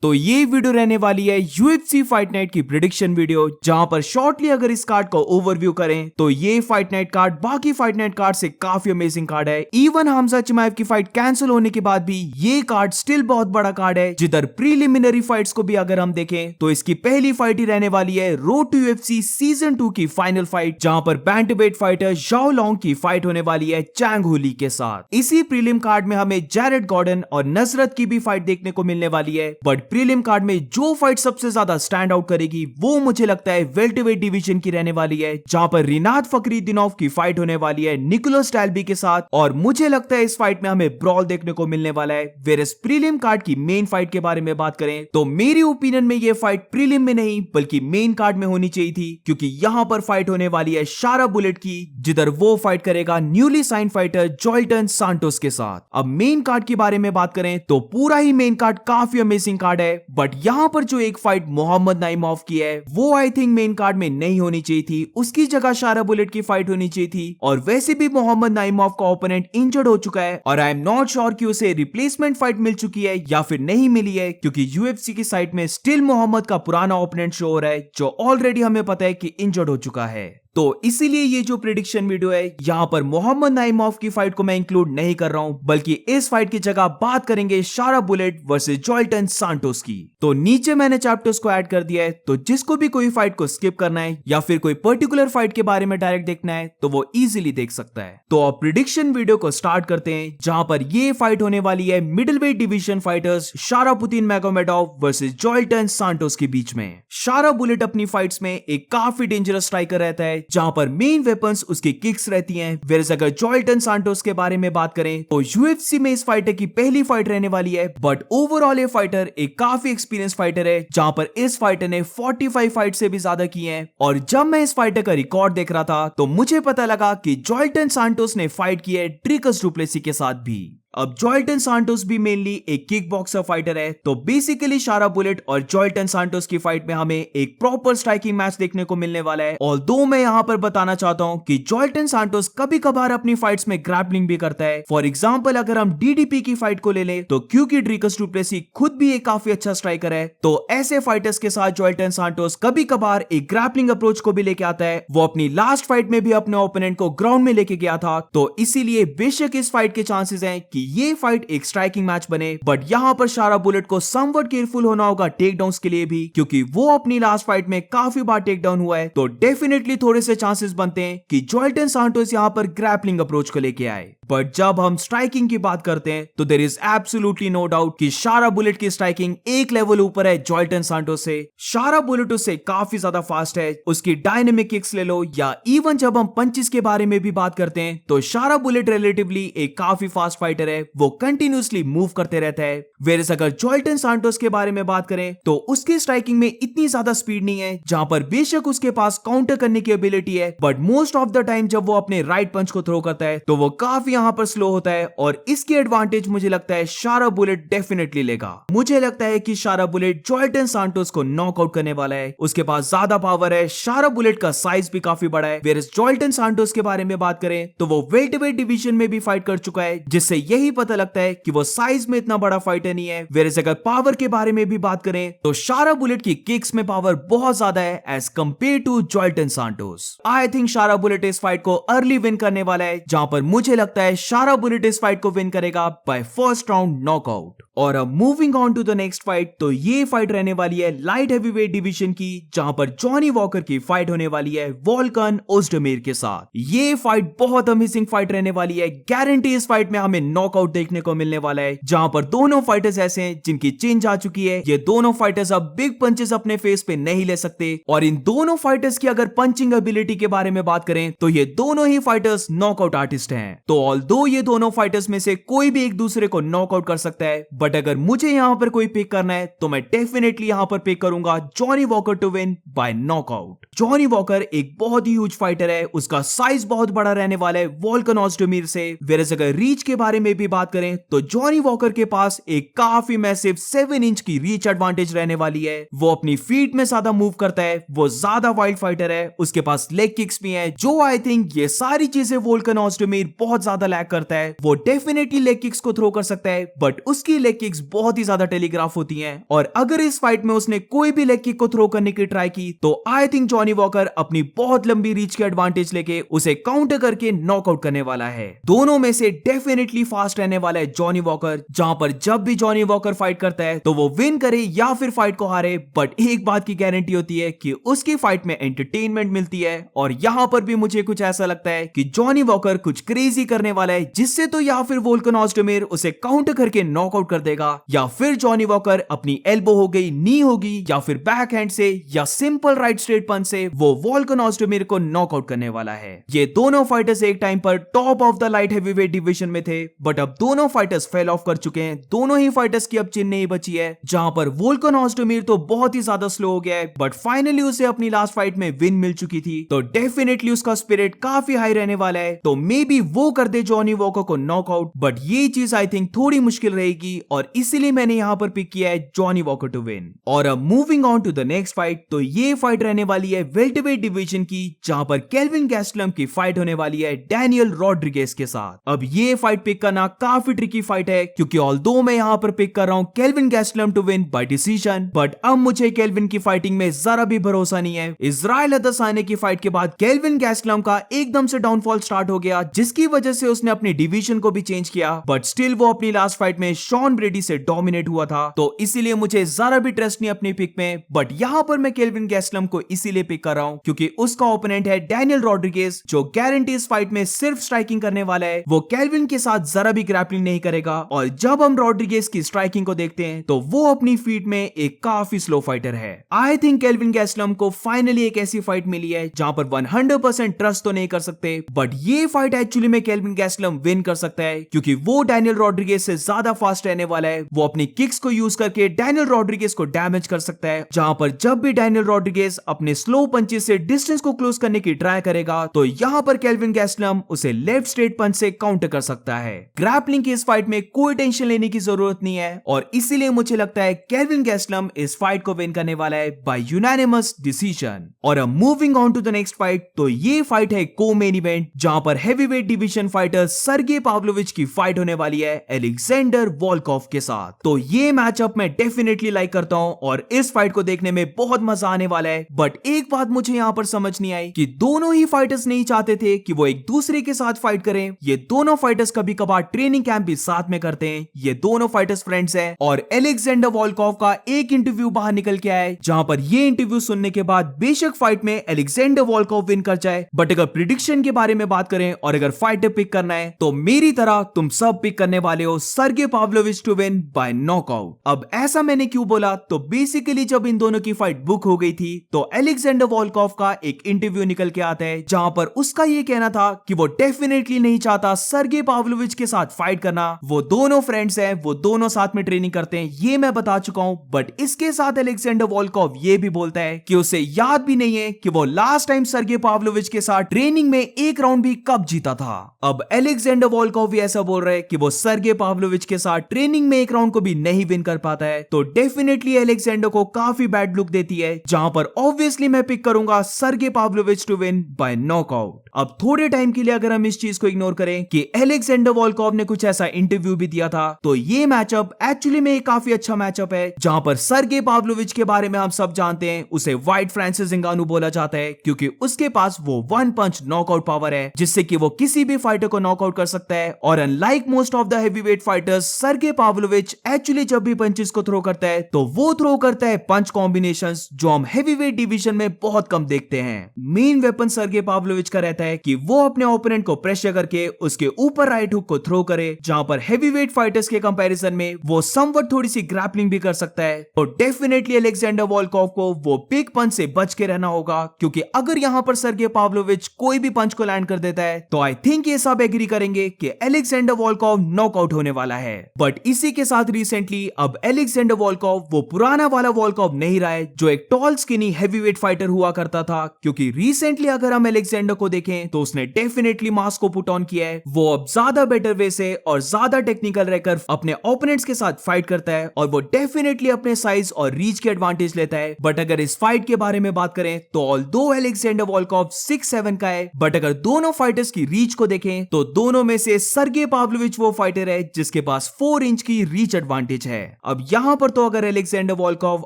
तो ये वीडियो रहने वाली है UFC फाइट नाइट की प्रेडिक्शन वीडियो, जहां पर शॉर्टली अगर इस कार्ड का ओवरव्यू करें तो ये फाइट नाइट कार्ड बाकी फाइट नाइट कार्ड से काफी अमेजिंग कार्ड है। इवन हमजा चिमाएव की फाइट कैंसिल होने के बाद भी ये कार्ड स्टिल बहुत बड़ा कार्ड है। जिधर प्रीलिमिनरी फाइट्स को भी अगर हम देखें तो इसकी पहली फाइट ही रहने वाली है रोड टू UFC सीजन 2 की फाइनल फाइट, जहां पर बैंटवेट फाइटर जाओ लॉन्ग की फाइट होने वाली है चैंग हुली के साथ। इसी प्रीलिम कार्ड में हमें जैरेड गॉर्डन और नसरत की भी फाइट देखने को मिलने वाली है। बट प्रीलिम कार्ड में जो फाइट सबसे ज्यादा स्टैंड आउट करेगी वो मुझे लगता है वेल्टरवेट डिवीजन की रहने वाली है, जहां पर रिनात फखरुद्दीनोव की फाइट होने वाली है निकोलस टैल्बी के साथ। और मुझे लगता है इस फाइट में हमें ब्रॉल देखने को मिलने वाला है। वेरस प्रीलिम कार्ड की मेन फाइट के बारे में बात करें तो मेरी ओपिनियन में ये फाइट प्रीलिम में नहीं बल्कि मेन कार्ड में होनी चाहिए थी, क्योंकि यहां पर फाइट होने वाली है शारा बुलेट की, जिधर वो फाइट करेगा न्यूली साइन फाइटर जोएल्टन सांटोस के साथ। अब मेन कार्ड के बारे में बात करें तो पूरा ही मेन कार्ड काफी अमेजिंग कार्ड है, बट यहां पर जो एक फाइट मोहम्मद नाइमोव की है वो आई थिंक मेन कार्ड में नहीं होनी चाहिए थी। उसकी जगह शारा बुलेट की फाइट होनी चाहिए थी। और वैसे भी मोहम्मद नाइमोव का ओपोनेंट इंजर्ड हो चुका है और आई एम नॉट श्योर कि उसे रिप्लेसमेंट फाइट मिल चुकी है या फिर नहीं मिली है, क्योंकि यूएफसी की साइट में स्टिल मोहम्मद का पुराना ओपोनेंट शो हो रहा है जो ऑलरेडी हमें पता है कि इंजर्ड हो चुका है। तो इसीलिए ये जो प्रेडिक्शन वीडियो है यहां पर मोहम्मद नाइमोव की फाइट को मैं इंक्लूड नहीं कर रहा हूं, बल्कि इस फाइट की जगह बात करेंगे शारा बुलेट वर्सेस जोएल्टन सांटोस की। तो नीचे मैंने चैप्टर्स को ऐड कर दिया है, तो जिसको भी कोई फाइट को स्किप करना है या फिर कोई पर्टिकुलर फाइट के बारे में डायरेक्ट देखना है तो वो इजीली देख सकता है। तो अब प्रेडिक्शन वीडियो को स्टार्ट करते हैं, जहां पर ये फाइट होने वाली है middleweight division fighters Sharabutdin Magomedov versus Joelton Santos के बीच में। शारा बुलेट अपनी फाइट्स में एक काफी डेंजरस स्ट्राइकर रहता है, जहां पर मेन वेपन्स उसकी किक्स रहती हैं। वेरस अगर जोएल्टन सांटोस के बारे में बात करें तो यूएफसी में इस फाइटर की पहली फाइट रहने वाली है, बट ओवरऑल ये फाइटर एक काफी एक्सपीरियंस फाइटर है, जहां पर इस फाइटर ने 45 फाइट से भी ज्यादा की हैं। और जब मैं इस फाइटर का रिकॉर्ड देख रहा था तो मुझे पता लगा कि जोएल्टन सांटोस ने फाइट की है ड्रिकस डु प्लेसी के साथ भी। अब जोएल्टन सांटोस भी मेनली एक किक बॉक्सर फाइटर है, तो बेसिकली शारा बुलेट और जोएल्टन सांटोस की फाइट में हमें एक प्रॉपर स्ट्राइकिंग मैच देखने को मिलने वाला है। और दो मैं यहां पर बताना चाहता हूं कि जोएल्टन सांटोस कभी कभार अपनी फाइट्स में ग्रैपलिंग भी करता है। फॉर एग्जांपल अगर हम डीडीपी की फाइट को ले लें तो क्योंकि ड्रिकस डु प्लेसी खुद भी एक काफी अच्छा स्ट्राइकर है, तो ऐसे फाइटर्स के साथ जोएल्टन सांटोस कभी कभार एक ग्रैपलिंग अप्रोच को भी लेके आता है। वो अपनी लास्ट फाइट में भी अपने ओपोनेंट को ग्राउंड में लेके गया था, तो इसीलिए बेशक इस फाइट के चांसेस हैं कि ये फाइट एक स्ट्राइकिंग मैच बने। बट यहां पर शारा बुलेट को समवट केयरफुल होना होगा टेक डाउन्स के लिए भी, क्योंकि वो अपनी लास्ट फाइट में काफी बार टेक डाउन हुआ है। तो डेफिनेटली थोड़े से चांसेस बनते हैं कि जोएल्टन सांटोस यहां पर ग्रैपलिंग अप्रोच को लेके आए। बट जब हम स्ट्राइकिंग की बात करते हैं तो there is absolutely no doubt कि शारा बुलेट की स्ट्राइकिंग एक लेवल ऊपर है जोएल्टन सांटोस से। शारा बुलेट उससे काफी ज्यादा फास्ट है, उसकी डायनेमिक किक्स ले लो या इवन जब हम पंचेस के बारे में भी बात करते हैं तो शारा बुलेट रिलेटिवली एक काफी फास्ट फाइटर है, वो कंटिन्यूसली मूव करते रहता है। वेरस अगर जोएल्टन सांटोस के बारे में बात करें तो उसकी स्ट्राइकिंग में इतनी ज्यादा स्पीड नहीं है, जहां पर बेशक उसके पास काउंटर करने की एबिलिटी है, but most of the time जब वो अपने राइट पंच को थ्रो करता है तो वो काफी यहां पर स्लो होता है। और इसकी एडवांटेज मुझे लगता है शारा बुलेट डेफिनेटली लेगा। मुझे लगता है कि शारा बुलेट जोएल्टन सांटोस को नॉकआउट करने वाला है। उसके पास ज्यादा पावर है, शारा बुलेट का साइज भी काफी बड़ा है। वेरस जोएल्टन सांटोस के बारे में बात करें तो वो वेल्टरवेट डिवीजन में भी फाइट कर चुका है, जिससे यही पता लगता है कि वो साइज में इतना बड़ा फाइटर नहीं है। वेरस अगर पावर के बारे में भी बात करें तो शारा बुलेट की किक्स में पावर बहुत ज्यादा है as compare to Joelton Santos. I think Shara Bullet इस फाइट को अर्ली विन करने वाला है, जहां पर मुझे लगता है शारा बुलेट इस फाइट को विन करेगा बाय फर्स्ट राउंड नॉकआउट। और अब moving on to the next fight, तो ये फाइट रहने वाली है लाइट हेवीवेट डिवीजन की, जहां पर जॉनी वॉकर की फाइट होने वाली है वोल्कन ओज़्डेमिर के साथ। ये फाइट बहुत अमेजिंग फाइट रहने वाली है, गारंटी इस फाइट में हमें नॉकआउट देखने को मिलने वाला है, जहां पर दोनों फाइटर्स ऐसे हैं जिनकी चेंज आ चुकी है। ये दोनों फाइटर्स अब बिग पंचेस अपने फेस पे नहीं ले सकते, और इन दोनों फाइटर्स की अगर पंचिंग एबिलिटी के बारे में बात करें तो ये दोनों ही फाइटर्स नॉकआउट आर्टिस्ट हैं। तो ऑल्दो ये दोनों फाइटर्स में से कोई भी एक दूसरे को नॉकआउट कर सकता है, बट अगर मुझे यहां पर कोई पिक करना है तो मैं डेफिनेटली यहां पर पिक करूंगा Johnny Walker to win by knockout. Johnny Walker एक बहुत ही ह्यूज फाइटर है, उसका साइज बहुत बड़ा रहने वाला है वोल्कन ऑस्टोमीर से। वेरस अगर रीच के बारे में भी बात करें तो जॉनी वॉकर के पास एक काफी मैसिव 7 इंच की रीच एडवांटेज रहने वाली है। वो अपनी फीट में ज्यादा मूव करता है, वो ज्यादा वाइल्ड फाइटर है, उसके पास लेग किक्स भी हैं, जो आई थिंक ये सारी चीजें वोल्कन ऑस्टोमीर बहुत ज्यादा लैक करता है। वो डेफिनेटली लेग किक्स को थ्रो कर सकता है, बट उसकी लेग किक्स बहुत ही ज्यादा टेलीग्राफ होती हैं, और अगर इस फाइट में उसने कोई भी लेग किक को थ्रो करने की ट्राई की तो आई थिंक जॉनी वॉकर अपनी बहुत लंबी रीच के एडवांटेज लेके उसे काउंटर करके नॉकआउट करने वाला है। दोनों में से डेफिनेटली फास्ट रहने वाला है जॉनी वॉकर, जहां पर जब भी जॉनी वॉकर फाइट करता है तो वो विन करे या फिर फाइट को हारे, बट एक बात की गारंटी होती है कि उसकी फाइट में एंटरटेनमेंट मिलती है। और यहां पर भी मुझे कुछ ऐसा लगता है कि जॉनी वॉकर कुछ क्रेजी करने वाला है, जिससे तो या फिर वोल्कन ऑस्टोमीर उसे काउंटर करके नॉकआउट कर देगा, या फिर जॉनी वॉकर अपनी एल्बो हो गई, नी होगी, या फिर बैक हैंड से या सिंपल राइट स्ट्रेट पंच से वो वोल्कन ऑस्टोमीर को नॉकआउट करने वाला है। ये दोनों फाइटर्स एक टाइम पर top of the light heavyweight division में थे, बट अब दोनों फाइटर्स फेल ऑफ कर चुके हैं। दोनों ही फाइटर्स की अब चिन्ह नहीं बची है, जहां पर वोल्कन ऑस्टोमीर तो बहुत ही ज्यादा स्लो हो गया है, बट फाइनली उसे अपनी लास्ट फाइट में विन मिल चुकी थी, तो डेफिनेटली उसका स्पिरिट काफी हाई रहने वाला है। तो मे बी वो कर दे जॉनी वॉकर को नॉकआउट, बट ये चीज आई थिंक थोड़ी मुश्किल रहेगी, और इसीलिए मैंने यहां पर पिक किया है जॉनी वॉकर टू विन। और अब moving on to the next fight, तो ये फाइट रहने वाली है वेल्टरवेट डिवीजन की, जहां पर केल्विन गैस्टलम की फाइट होने वाली है डैनियल रॉड्रिगेज के साथ। अब ये फाइट पिक करना काफी ट्रिकी फाइट है, क्योंकि ऑल्दो मैं यहां पर पिक कर रहा हूं Kelvin Gastelum to win by decision, but अब मुझे केल्विन की फाइटिंग में जरा भी भरोसा नहीं है। इजराइल अदसाने की फाइट के बाद केल्विन गैस्टलम का एकदम से डाउनफॉल स्टार्ट हो गया, जिसकी वजह से उसने अपनी डिवीजन को भी चेंज किया, बट स्टिल वो अपनी लास्ट फाइट में शॉन ब्रेडी से डोमिनेट हुआ था, तो इसीलिए मुझे जरा भी ट्रस्ट नहीं अपनी पिक में। बट यहां पर मैं केल्विन गैस्टलम को इसीलिए पिक कर रहा हूं क्योंकि उसका ओपोनेंट है डैनियल रॉड्रिगेज, जो गारंटी इस फाइट में सिर्फ स्ट्राइकिंग करने वाला है। वो केल्विन के साथ जरा भी ग्रैपलिंग नहीं करेगा, और जब हम रॉड्रिगेज की स्ट्राइकिंग को देखते हैं तो वो अपनी फीट में एक काफी स्लो फाइटर है। आई थिंक केल्विन गैस्टलम को फाइनली एक ऐसी फाइट मिली है जहां पर 100% ट्रस्ट तो नहीं कर सकते, बट ये फाइट एक्चुअली में केल्विन गैस्टलम विन कर सकता है, क्योंकि वो डैनियल रॉड्रिगेज से ज्यादा फास्ट रहने वाला है। वो अपनी किक्स को यूज करके डैनियल रॉड्रिगेज को डैमेज कर सकता है, जहां पर जब भी डैनियल रॉड्रिगेज अपने स्लो पंचेस से डिस्टेंस को क्लोज करने की ट्राई करेगा तो यहां पर केल्विन गैस्टलम उसे लेफ्ट स्ट्रेट पंच से काउंटर कर सकता है। ग्रैपलिंग की इस फाइट में कोई टेंशन लेने की जरूरत नहीं है, और इसीलिए मुझे लगता है केल्विन गैस्टलम इस फाइट को विन करने वाला है बाय यूनानिमस डिसीजन। और अब moving on to the next fight, तो ये फाइट है को मेन इवेंट, जहां पर heavyweight division fighter Sergei Pavlovich की फाइट होने वाली है एलेक्जेंडर वोल्कोव के साथ। तो ये मैचअप मैं डेफिनेटली लाइक करता हूं, और इस फाइट को देखने में बहुत मजा आने वाला है। बट एक बात मुझे यहां पर समझ नहीं आई कि दोनों ही फाइटर्स नहीं चाहते थे कि वो एक दूसरे के साथ फाइट करें। ये दोनों फाइटर्स कभी कभार ट्रेनिंग कैंप भी साथ में करते हैं, ये दोनों फाइटर्स फ्रेंड्स हैं। और एलेक्जेंडर वोल्कोव का एक इंटरव्यू बाहर निकल के आया है, जहां पर ये इंटरव्यू सुनने के बाद बेशक फाइट में एलेक्जेंडर वोल्कोव विन कर जाए, बट अगर प्रिडिक्शन के बारे में बात करें और अगर फाइटर पिक करना है तो मेरी तरह तुम सब पिक करने वाले हो सर्गे Pavlovich to win by knockout. अब ऐसा मैंने क्यों बोला, तो बेसिकली जब इन दोनों की फाइट बुक हो गई थी तो एलेक्जेंडर वोल्कोव का एक इंटरव्यू निकल के आता है, जहां पर उसका ये कहना था कि वो डेफिनेटली नहीं चाहता सर्गे पाव्लोविच के साथ फाइट करना। वो दोनों फ्रेंड्स हैं, वो दोनों साथ में ट्रेनिंग करते हैं, ये मैं बता चुका हूं। बट इसके साथ एलेक्जेंडर वोल्कोव ये भी बोलता है कि उसे याद भी नहीं है कि वो लास्ट टाइम सर्गे पाव्लोविच के साथ ट्रेनिंग में एक राउंड भी कब जीता था। अब एलेक्जेंडर वोल्कोव भी ऐसा बोल रहा है कि वो सर्गे पाव्लोविच के साथ ट्रेनिंग में एक राउंड को भी नहीं विन कर पाता है, तो डेफिनेटली एलेक्जेंडर को काफी बैड लुक देती है, जहां पर ऑब्वियसली मैं पिक करूंगा सर्गे Pavlovich to win by knockout. अब थोड़े टाइम के लिए अगर हम इस चीज को इग्नोर करें कि एलेक्जेंडर वोल्कोव ने कुछ ऐसा इंटरव्यू भी दिया था, तो ये मैचअप एक्चुअली में एक काफी अच्छा मैचअप है, जहां पर सर्गे पाव्लोविच के बारे में हम सब जानते हैं, उसे व्हाइट फ्रांसिस इंगानू बोला जाता है, क्योंकि उसके पास वो वन पंच नॉकआउट पावर है, जिससे कि वो किसी भी फाइटर को नॉकआउट कर सकता है। और unlike most of the heavyweight fighters, Sergei Pavlovich actually जब भी पंचेस को थ्रो करता है तो वो थ्रो करता है पंच कॉम्बिनेशंस, जो हम हेवीवेट डिवीजन में बहुत कम देखते हैं। मेन वेपन सर्गे पाव्लोविच का रहता है कि वो अपने ओपोनेंट को प्रेशर करके उसके ऊपर राइट हुक को थ्रो करे, जहां पर हेवीवेट फाइटर्स के कंपैरिजन में वो समवट थोड़ी सी ग्रैपलिंग भी कर सकता है। तो डेफिनेटली एलेक्जेंडर वोल्कोव को वो बिग पंच से बच के रहना होगा, क्योंकि अगर यहां पर सर्गे पाव्लोविच कोई भी पंच को लैंड कर देता है तो आई थिंक ये सब एग्री करेंगे कि एलेक्जेंडर वोल्कोव नॉकआउट होने वाला है। बट इसी के साथ रिसेंटली अब एलेक्जेंडर वोल्कोव वो पुराना वाला वोल्कोव नहीं रहा है, जो एक tall skinny heavyweight fighter fighter हुआ करता था, क्योंकि रिसेंटली अगर हम अलेक्जेंडर को देखें तो उसने डेफिनेटली मास्क को पुट ऑन किया है। वो अब ज्यादा बेटर वे से और ज्यादा टेक्निकल रहकर अपने ओपोनेंट्स के साथ फाइट करता है और वो डेफिनेटली अपने साइज और रीच के एडवांटेज लेता है। बट अगर इस फाइट के बारे में बात करें तो ऑल्दो अलेक्जेंडर वोल्कोव 6'7" का है, बट अगर दोनों फाइटर्स की रीच को देखें तो दोनों में से सर्गे पाव्लोविच वो फाइटर है जिसके पास 4 इंच की रीच एडवांटेज है। अब यहां पर तो अगर अलेक्जेंडर वोल्कोव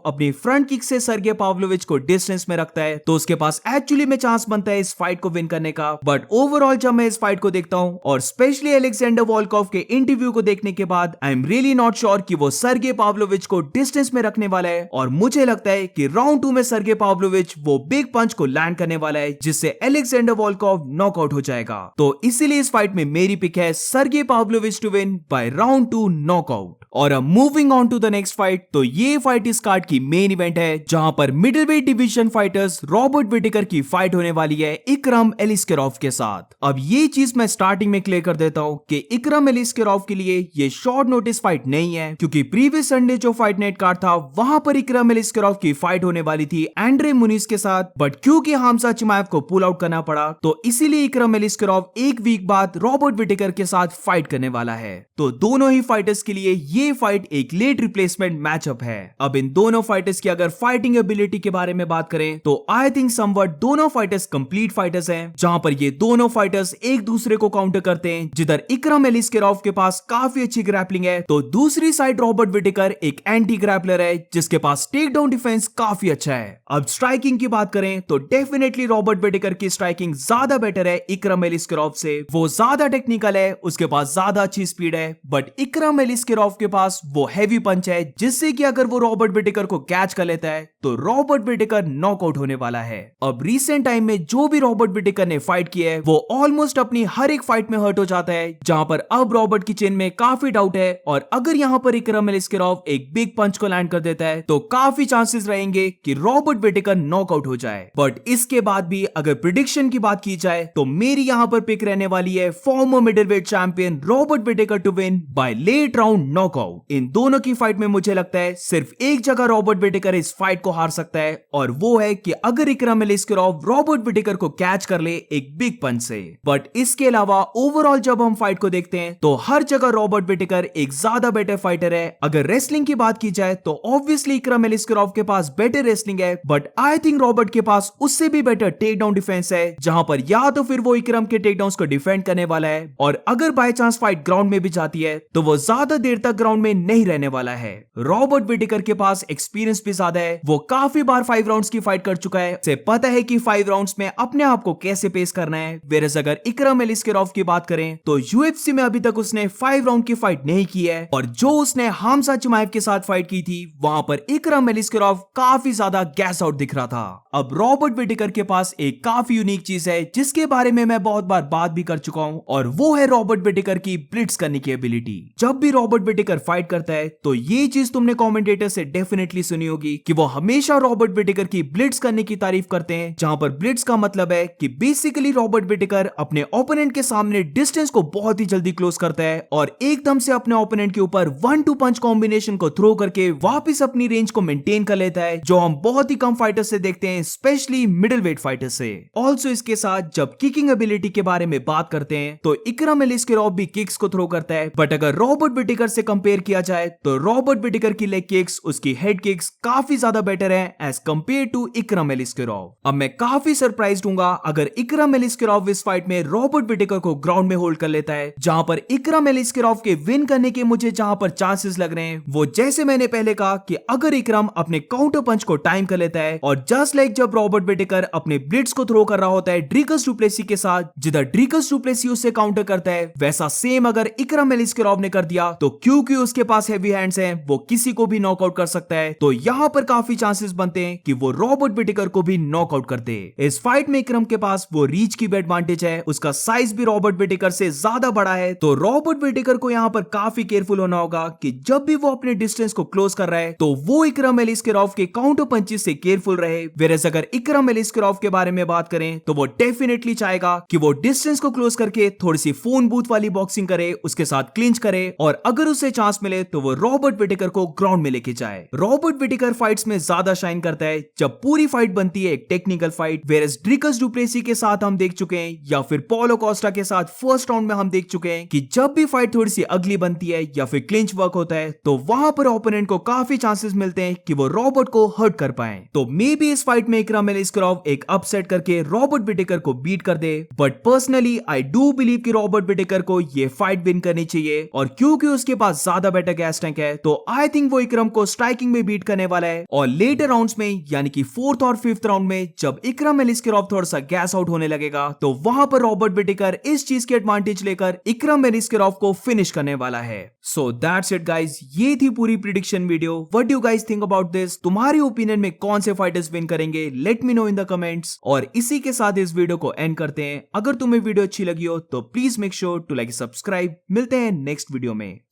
अपनी फ्रंट किक से सर्गे पाव्लोविच को डिस्टेंस में रखता है तो उसके पास एक्चुअली में चांस बनता है इस फाइट को विन करने का। बट ओवरऑल जब मैं इस फाइट को देखता हूं और स्पेशली अलेक्जेंडर वोल्कोव के इंटरव्यू को देखने के बाद I am really not sure कि वो सर्गे पाव्लोविच को डिस्टेंस में रखने वाला है, और मुझे लगता है कि राउंड 2 में सर्गे पाव्लोविच वो बिग पंच को लैंड करने वाला है जिससे अलेक्जेंडर वोल्कोव नॉकआउट हो जाएगा। तो इसीलिए इस फाइट में मेरी पिक है Sergei Pavlovich to win by round 2 knockout. और अब moving on to the next fight, तो ये फाइट इस कार्ड की मेन इवेंट है जहां पर middleweight division fighters Robert Whittaker की फाइट होने वाली है इकरम एलिस्केरोव के साथ। अब ये चीज मैं स्टार्टिंग में क्लियर कर देता हूं कि इकरम एलिस्केरोव के लिए ये शॉर्ट नोटिस फाइट नहीं है, क्योंकि प्रीवियस संडे जो फाइट नाइट कार्ड था वहां पर इकरम एलिस्केरोव की फाइट होने वाली थी एंड्रे मुनीज के साथ, बट क्योंकि हमजा चिमाएव को पुल आउट करना पड़ा तो इसीलिए इकरम एलिस्केरोव एक वीक बाद रॉबर्ट विटेकर के साथ फाइट करने वाला है। तो दोनों ही फाइटर्स के लिए ये फाइट एक लेट रिप्लेसमेंट मैचअप है। अब इन दोनों फाइटर्स की अगर फाइटिंग एबिलिटी के बारे में बात करें तो आई थिंक समवट दोनों फाइटर्स कंप्लीट फाइटर्स हैं, जहां पर ये दोनों फाइटर्स एक दूसरे को काउंटर करते हैं। जिधर इकरम एलिस्केरोव के पास काफी अच्छी ग्रैपलिंग है तो दूसरी साइड रॉबर्ट विटेकर एक एंटी ग्रैपलर है जिसके पास टेक डाउन डिफेंस काफी अच्छा है। अब स्ट्राइकिंग की बात करें तो डेफिनेटली रॉबर्ट विटेकर की स्ट्राइकिंग ज्यादा बेटर है इकरम एलिस्केरोव से। वो ज्यादा टेक्निकल है, उसके पास ज्यादा अच्छी स्पीड है, बट इकरम एलिस्केरोव के पास वो हैवी पंच है जिससे कि अगर वो रॉबर्ट विटेकर को कैच कर लेता है तो रॉबर्ट विटेकर नॉकआउट होने वाला है। अब रिसेंट टाइम में जो भी रॉबर्ट विटेकर ने फाइट की है वो ऑलमोस्ट अपनी हर एक फाइट में हर्ट हो जाता है, जहां पर अब रॉबर्ट की चेन में काफी डाउट है, और अगर यहां पर इकरम एलिस्केरोव एक बिग पंच को लैंड कर देता है तो काफी चांसेस रहेंगे कि रॉबर्ट विटेकर नॉकआउट हो जाए। बट इसके बाद भी अगर प्रिडिक्शन की बात की जाए तो मेरी यहां पर पिक रहने वाली है former middleweight champion Robert Whittaker to win by late round knockout. इन दोनों की फाइट में मुझे लगता है सिर्फ एक जगह रॉबर्ट विटेकर इस फाइट को हार सकता है, और वो है कि अगर इकरम एलिस्केरोव रॉबर्ट विटेकर को कैच कर ले एक बिग पंच से। बट इसके अलावा ओवरऑल जब हम फाइट को देखते हैं तो हर जगह रॉबर्ट विटेकर एक ज्यादा बेटर फाइटर है। अगर रेसलिंग की बात की जाए तो ऑब्वियसली इकरम एलिस्केरोव के पास बेटर रेसलिंग है, बट आई थिंक रॉबर्ट के पास उससे भी बेटर टेक डाउन डिफेंस है, जहां पर या तो फिर वो इकरम के टेक डाउन्स को डिफेंड करने वाला है, और अगर बाय चांस फाइट ग्राउंड में भी जाती है तो वो ज्यादा देर तक ग्राउंड में नहीं रहने वाला है। रॉबर्ट विटेकर के पास एक्सपीरियंस भी ज्यादा है, वो काफी बार 5 राउंड्स की फाइट कर चुका है, उसे पता है कि 5 राउंड्स में अपने आप को कैसे पेश करना है। वेरस अगर इकरम एलिस्केरोव की बात करें तो यूएफसी में अभी तक उसने 5 राउंड की फाइट नहीं की है, और जो उसने हमजा चिमाएव के साथ फाइट की थी वहां पर इकरम एलिस्केरोव काफी ज्यादा गैस आउट दिख रहा था। अब रॉबर्ट विटेकर के पास एक काफी यूनिक चीज है जिसके बारे में मैं बहुत बार बात भी कर चुका हूं, और वो है रॉबर्ट विटेकर की ब्लिट्स करने की एबिलिटी। जब भी रॉबर्ट विटेकर फाइट करता है तो ये चीज तुमने कमेंटेटर से डेफिनेटली सुनी होगी कि वो हमेशा रॉबर्ट विटेकर की ब्लिट्स करने की तारीफ करते हैं, जहां पर ब्लिट्स का मतलब है कि बेसिकली रॉबर्ट विटेकर अपने ओपोनेंट के सामने डिस्टेंस को बहुत ही जल्दी क्लोज करता है और एकदम से अपने ओपोनेंट के ऊपर 1-2 पंच कॉम्बिनेशन को थ्रो करके वापस अपनी रेंज को मेंटेन कर लेता है, जो हम बहुत ही कम फाइटर से देखते हैं, स्पेशली मिडिल वेट फाइटर से। ऑल्सो इसके साथ जब किकिंग एबिलिटी के बारे में बात करते हैं तो इकरम एलिस्केरोव भी किक्स को थ्रो करता है, बट अगर रॉबर्ट विटेकर से कंपेयर किया जाए तो रॉबर्ट विटेकर की लेग किक्स, उसकी हेड किक्स काफी ज्यादा बेटर है एज कंपेयर टू इकरम एलिस्केरोव। अब मैं काफी सरप्राइज्ड हूंगा अगर इकरम एलिस्केरोव इस फाइट में रॉबर्ट विटेकर को ग्राउंड में होल्ड कर लेता है, जहां पर इकरम एलिस्केरोव के विन करने के मुझे जहां पर चांसेस लग रहे हैं वो जैसे मैंने पहले कहा कि अगर इकरम अपने काउंटर पंच को टाइम कर लेता है, और जस्ट लाइक जब रॉबर्ट विटेकर अपने ब्लिट्स को थ्रो कर रहा होता है ड्रीकस डुप्लेसी के साथ, जिधर ड्रीकस डुप्लेसी उससे काउंटर करता है, वैसा सेम अगर इकरम एलिस्केरोव ने कर दिया तो क्योंकि उसके पास हैवी हैंड्स हैं वो किसी को भी नॉकआउट कर सकता है। तो यहां पर काफी चांसेस बनते हैं कि वो रॉबर्ट विटेकर को भी नॉकआउट कर दे। इस फाइट में इकरम के पास वो रीच की भी एडवांटेज है, उसका साइज भी रॉबर्ट विटेकर से ज्यादा बड़ा है, तो रॉबर्ट विटेकर को यहां पर काफी केयरफुल होना होगा कि जब भी वो अपने डिस्टेंस को क्लोज कर रहा है तो वो इकरम एलिस्केरोव के काउंटर पंचेस से केयरफुल रहे। वेरस अगर इकरम एलिस्केरोव के बारे में बात करें तो वो डेफिनेटली चाहेगा कि वो डिस्टेंस को क्लोज करके थोड़ी सी फोन बूथ वाली बॉक्सिंग करे, उसके साथ क्लिंच करे, और अगर उसे चांस मिले तो वो रॉबर्ट विटेकर को ग्राउंड में लेके जाए। रॉबर्ट विटेकर फाइट्स में ज्यादा शाइन करता है जब पूरी फाइट बनती है एक technical fight, whereas Dricus du Plessis के साथ हम देख चुके हैं या फिर पॉलो कोस्टा के साथ फर्स्ट राउंड में हम देख चुके हैं कि जब भी फाइट थोड़ी सी अगली बनती है या फिर क्लिंच वर्क होता है तो वहां पर ओपोनेंट को काफी चांसेस मिलते हैं कि वो रॉबर्ट को हर्ट कर पाए। तो मे बी इस फाइट में इकराम एलिस्करॉव एक अपसेट करके रॉबर्ट विटेकर को बीट कर दे, but personally I do believe कि रॉबर्ट विटेकर को ये फाइट विन करनी चाहिए, और क्योंकि उसके पास ज्यादा बेटर गैस टैंक है तो आई थिंक वो इकराम को स्ट्राइकिंग में बीट करने वाला है। और लेटर राउंड्स में यानी कि फोर्थ और फिफ्थ राउंड में जब इकराम एलिस्करॉव थोड़ा सा गैस आउट होने लगेगा तो वहां पर रॉबर्ट विटेकर इस चीज के एडवांटेज लेकर इकराम एलिस्करॉव को फिनिश करने वाला है। सो दैट्स इट गाइस, ये थी पूरी prediction video. What do you guys think about this? तुम्हारी ओपिनियन में कौन से फाइटर्स विन करेंगे? Let me know in the comments. और इसी के साथ इस वीडियो को एंड करते हैं। अगर तुम्हें वीडियो अच्छी लगी हो तो please make sure to like subscribe. मिलते हैं नेक्स्ट वीडियो में।